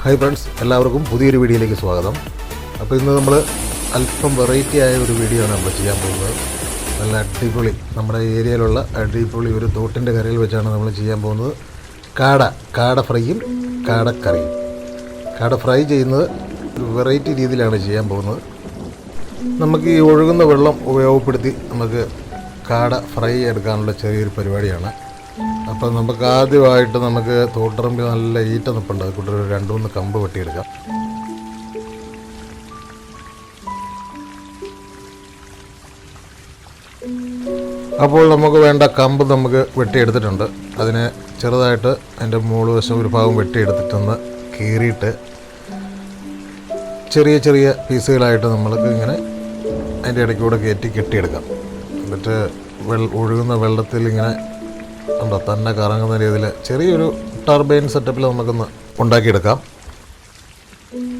Hi friends, എല്ലാവർക്കും പുതിയൊരു വീഡിയോയിലേക്ക് സ്വാഗതം. അപ്പോൾ ഇന്ന് നമ്മൾ അല്പം വെറൈറ്റി ആയ ഒരു വീഡിയോ ആണ് നമ്മൾ ചെയ്യാൻ പോകുന്നത്. നല്ല അടിപൊളി, നമ്മുടെ ഏരിയയിലുള്ള അടിപൊളി ഒരു തോട്ടിൻ്റെ കരയിൽ വെച്ചാണ് നമ്മൾ ചെയ്യാൻ പോകുന്നത്. കാട ഫ്രൈയും കാടക്കറിയും. കാട ഫ്രൈ ചെയ്യുന്നത് ഒരു വെറൈറ്റി രീതിയിലാണ് ചെയ്യാൻ പോകുന്നത്. നമുക്ക് ഈ ഒഴുകുന്ന വെള്ളം ഉപയോഗപ്പെടുത്തി നമുക്ക് കാട ഫ്രൈ എടുക്കാനുള്ള ചെറിയൊരു പരിപാടിയാണ്. അപ്പോൾ നമുക്ക് ആദ്യമായിട്ട് നമുക്ക് തോട്ടറമ്പിൽ നല്ല ഈറ്റ നിൽപ്പുണ്ട്. അതുകൊണ്ട് ഒരു 2-3 കമ്പ് വെട്ടിയെടുക്കാം. അപ്പോൾ നമുക്ക് വേണ്ട കമ്പ് നമുക്ക് വെട്ടിയെടുത്തിട്ടുണ്ട്. അതിനെ ചെറുതായിട്ട് അതിൻ്റെ മുകൾ വശം ഒരു ഭാഗം വെട്ടിയെടുത്തിട്ടൊന്ന് കീറിയിട്ട് ചെറിയ ചെറിയ പീസുകളായിട്ട് നമ്മൾക്ക് ഇങ്ങനെ അതിൻ്റെ ഇടയ്ക്കൂടെ കെട്ടിയെടുക്കാം. എന്നിട്ട് ഒഴുകുന്ന വെള്ളത്തിൽ ഇങ്ങനെ ഉണ്ടോ തന്നെ കറങ്ങുന്ന രീതിയിൽ ചെറിയൊരു ടർബൈൻ സെറ്റപ്പിൽ നമുക്കൊന്ന് ഉണ്ടാക്കിയെടുക്കാം.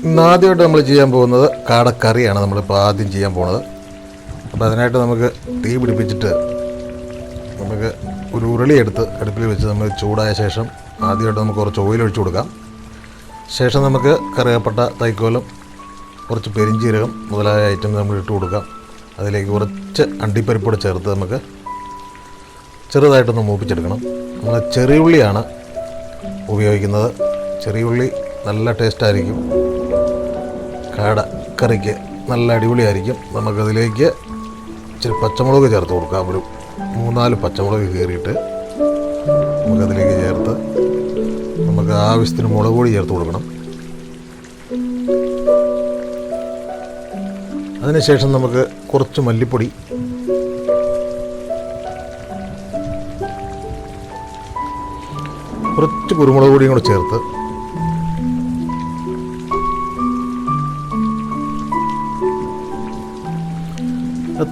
ഇന്ന് ആദ്യമായിട്ട് നമ്മൾ ചെയ്യാൻ പോകുന്നത് കാടക്കറിയാണ് നമ്മളിപ്പോൾ ആദ്യം ചെയ്യാൻ പോകുന്നത്. അപ്പോൾ അതിനായിട്ട് നമുക്ക് തീ പിടിപ്പിച്ചിട്ട് നമുക്ക് ഒരു ഉരുളി എടുത്ത് അടുപ്പിൽ വെച്ച് നമ്മൾ ചൂടായ ശേഷം ആദ്യമായിട്ട് നമുക്ക് കുറച്ച് ഓയിൽ ഒഴിച്ചു കൊടുക്കാം. ശേഷം നമുക്ക് കറിവേപ്പില, തൈക്കോലം, കുറച്ച് പെരിഞ്ചീരകം മുതലായ ഐറ്റം നമ്മൾ ഇട്ട് കൊടുക്കാം. അതിലേക്ക് കുറച്ച് അണ്ടിപ്പരിപ്പോട് ചേർത്ത് നമുക്ക് ചെറുതായിട്ടൊന്ന് മൂപ്പിച്ചെടുക്കണം. നമ്മൾ ചെറിയുള്ളിയാണ് ഉപയോഗിക്കുന്നത്. ചെറിയുള്ളി നല്ല ടേസ്റ്റായിരിക്കും, കാടക്കറിക്ക് നല്ല അടിപൊളിയായിരിക്കും. നമുക്കതിലേക്ക് ഇച്ചിരി പച്ചമുളക് ചേർത്ത് കൊടുക്കാം. ഒരു 3-4 പച്ചമുളക് കീറിയിട്ട് നമുക്കതിലേക്ക് ചേർത്ത് നമുക്ക് ആവശ്യത്തിന് മുളക് പൊടി ചേർത്ത് കൊടുക്കണം. അതിനുശേഷം നമുക്ക് കുറച്ച് മല്ലിപ്പൊടി, കുറച്ച് കുരുമുളക് പൊടിയും കൂടെ ചേർത്ത്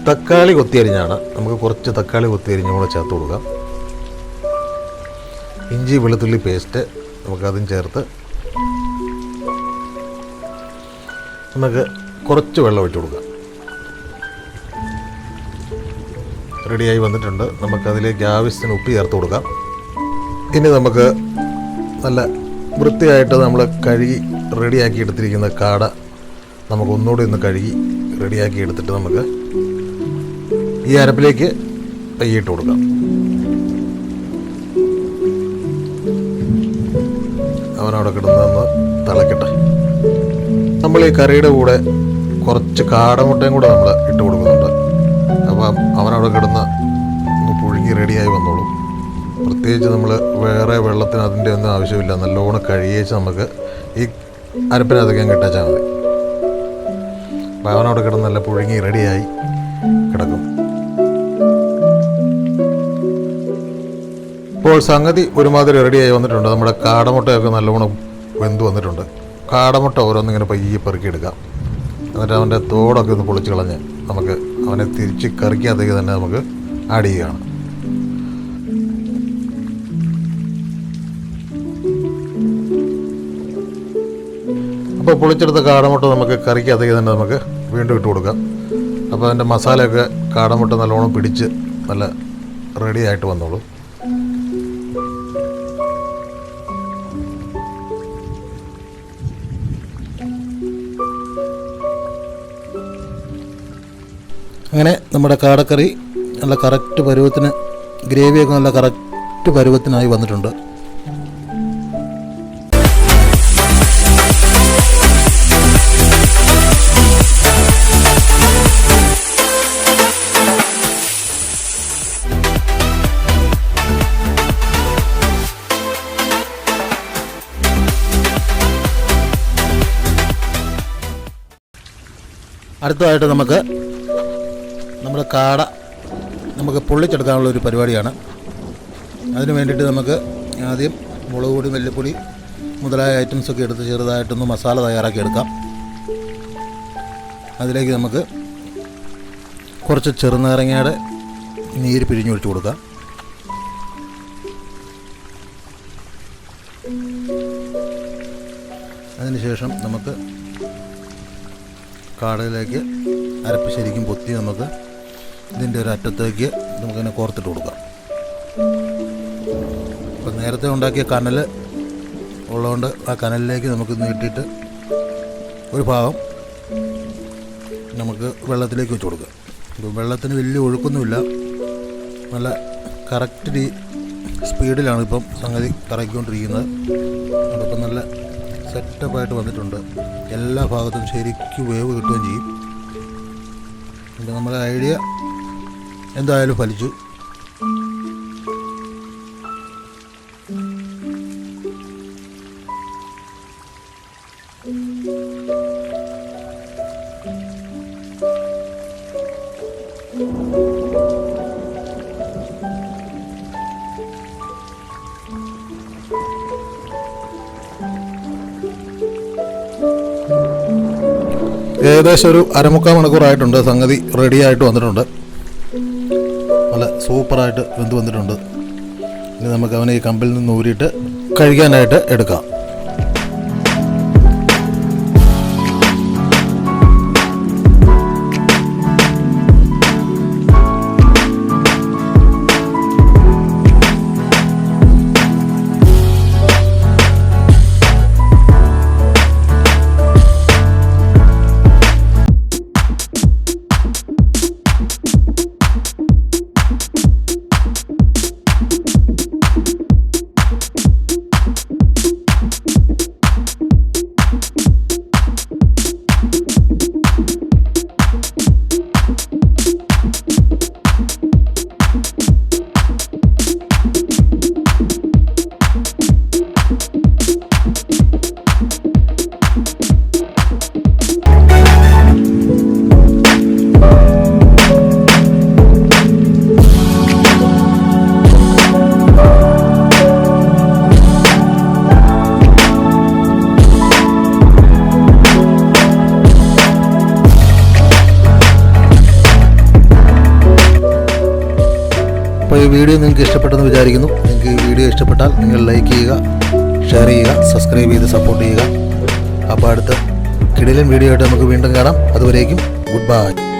തക്കാളി കൊത്തിയരിഞ്ഞാണ്. നമുക്ക് കുറച്ച് തക്കാളി കൊത്തിയരിഞ്ഞും കൂടെ ചേർത്ത് കൊടുക്കാം. ഇഞ്ചി വെളുത്തുള്ളി പേസ്റ്റ് നമുക്കതും ചേർത്ത് നമുക്ക് കുറച്ച് വെള്ളം ഒഴിച്ചു കൊടുക്കാം. റെഡിയായി വന്നിട്ടുണ്ട്. നമുക്കതിലേക്ക് ആവശ്യത്തിന് ഉപ്പ് ചേർത്ത് കൊടുക്കാം. ഇനി നമുക്ക് നല്ല വൃത്തിയായിട്ട് നമ്മൾ കഴുകി റെഡിയാക്കി എടുത്തിരിക്കുന്ന കാട നമുക്ക് ഒന്നുകൂടി ഒന്ന് കഴുകി റെഡിയാക്കി എടുത്തിട്ട് നമുക്ക് ഈ അരപ്പിലേക്ക് പയ്യിട്ട് കൊടുക്കാം. അവനവിടെ കിടന്നൊന്ന് തിളക്കട്ടെ. നമ്മൾ ഈ കറിയുടെ കൂടെ കുറച്ച് കാടമുട്ടയും കൂടെ നമ്മൾ ഇട്ട് കൊടുക്കുന്നുണ്ട്. അപ്പം അവനവിടെ കിടന്ന് ഒന്ന് പുഴുങ്ങി റെഡിയായി വന്നോളും. പ്രത്യേകിച്ച് നമ്മൾ വേറെ വെള്ളത്തിന് അതിൻ്റെ ഒന്നും ആവശ്യമില്ല. നല്ലോണം കഴുകിയേച്ച് നമുക്ക് ഈ അരപ്പിനകത്തേക്ക് കിട്ടാച്ചാൽ മതി. അപ്പം അവനവിടെ കിടന്ന് നല്ല പുഴുങ്ങി റെഡിയായി കിടക്കും. ഇപ്പോൾ സംഗതി ഒരുമാതിരി റെഡിയായി വന്നിട്ടുണ്ട്. നമ്മുടെ കാടമുട്ടയൊക്കെ നല്ലോണം വെന്ത് വന്നിട്ടുണ്ട്. കാടമുട്ട ഓരോന്നിങ്ങനെ പയ്യെ പെറുക്കിയെടുക്കാം. എന്നിട്ട് അവൻ്റെ തോടൊക്കെ ഒന്ന് പൊളിച്ച് കളഞ്ഞ് നമുക്ക് അവനെ തിരിച്ച് കറിക്കകത്തേക്ക് തന്നെ നമുക്ക് ആഡ് ചെയ്യുകയാണ്. അപ്പോൾ പൊളിച്ചെടുത്ത കാടമുട്ട നമുക്ക് കറിക്കകത്തേക്ക് തന്നെ നമുക്ക് വീണ്ടും ഇട്ട് കൊടുക്കാം. അപ്പോൾ അതിൻ്റെ മസാലയൊക്കെ കാടമുട്ട നല്ലോണം പിടിച്ച് നല്ല റെഡി ആയിട്ട് വന്നോളൂ. അങ്ങനെ നമ്മുടെ കാടക്കറി നല്ല കറക്റ്റ് പരുവത്തിന്, ഗ്രേവിയൊക്കെ നല്ല കറക്റ്റ് പരുവത്തിനായി വന്നിട്ടുണ്ട്. അടുത്തതായിട്ട് നമുക്ക് നമ്മുടെ കാട നമുക്ക് പൊള്ളിച്ചെടുക്കാനുള്ള ഒരു പരിപാടിയാണ്. അതിന് വേണ്ടിയിട്ട് നമുക്ക് ആദ്യം മുളക് പൊടി, മല്ലിപ്പൊടി മുതലായ ഐറ്റംസൊക്കെ എടുത്ത് ചെറുതായിട്ടൊന്ന് മസാല തയ്യാറാക്കി എടുക്കാം. അതിലേക്ക് നമുക്ക് കുറച്ച് ചെറുനാരങ്ങയുടെ നീര് പിഴിഞ്ഞൊഴിച്ച് കൊടുക്കാം. അതിനുശേഷം നമുക്ക് കാടയിലേക്ക് അരപ്പ് ശരിക്കും പൊത്തി നമുക്ക് ഇതിൻ്റെ ഒരു അറ്റത്തേക്ക് നമുക്കിങ്ങനെ കോർത്തിട്ട് കൊടുക്കാം. അപ്പം നേരത്തെ ഉണ്ടാക്കിയ കനൽ ഉള്ളതുകൊണ്ട് ആ കനലിലേക്ക് നമുക്ക് നീട്ടിയിട്ട് ഒരു ഭാഗം നമുക്ക് വെള്ളത്തിലേക്ക് വെച്ച് കൊടുക്കുക. ഇപ്പോൾ വെള്ളത്തിന് വലിയ ഒഴുക്കൊന്നുമില്ല, നല്ല കറക്റ്റ് സ്പീഡിലാണ് ഇപ്പം സംഗതി കറക്കിക്കൊണ്ടിരിക്കുന്നത്. അതിപ്പം നല്ല സെറ്റപ്പായിട്ട് വന്നിട്ടുണ്ട്. എല്ലാ ഭാഗത്തും ശരിക്കും വേവ് കിട്ടുകയും ചെയ്യും. അപ്പോൾ നമ്മുടെ ഐഡിയ എന്തായാലും ഫലിച്ചു. ഏകദേശം ഒരു 1/4 മണിക്കൂറായിട്ടുണ്ട്. സംഗതി റെഡി ആയിട്ട് വന്നിട്ടുണ്ട്. നല്ല സൂപ്പറായിട്ട് വെന്ത് വന്നിട്ടുണ്ട്. ഇനി നമുക്ക് അവനെ ഈ കമ്പിൽ നിന്ന് ഊരിയിട്ട് കഴിക്കാനായിട്ട് എടുക്കാം. അപ്പോൾ ഈ വീഡിയോ നിങ്ങൾക്ക് ഇഷ്ടപ്പെട്ടെന്ന് വിചാരിക്കുന്നു. നിങ്ങൾക്ക് ഈ വീഡിയോ ഇഷ്ടപ്പെട്ടാൽ നിങ്ങൾ ലൈക്ക് ചെയ്യുക, ഷെയർ ചെയ്യുക, സബ്സ്ക്രൈബ് ചെയ്ത് സപ്പോർട്ട് ചെയ്യുക. അപ്പോൾ അടുത്ത കിടിലൻ വീഡിയോ ആയിട്ട് നമുക്ക് വീണ്ടും കാണാം. അതുവരേക്കും ഗുഡ് ബൈ.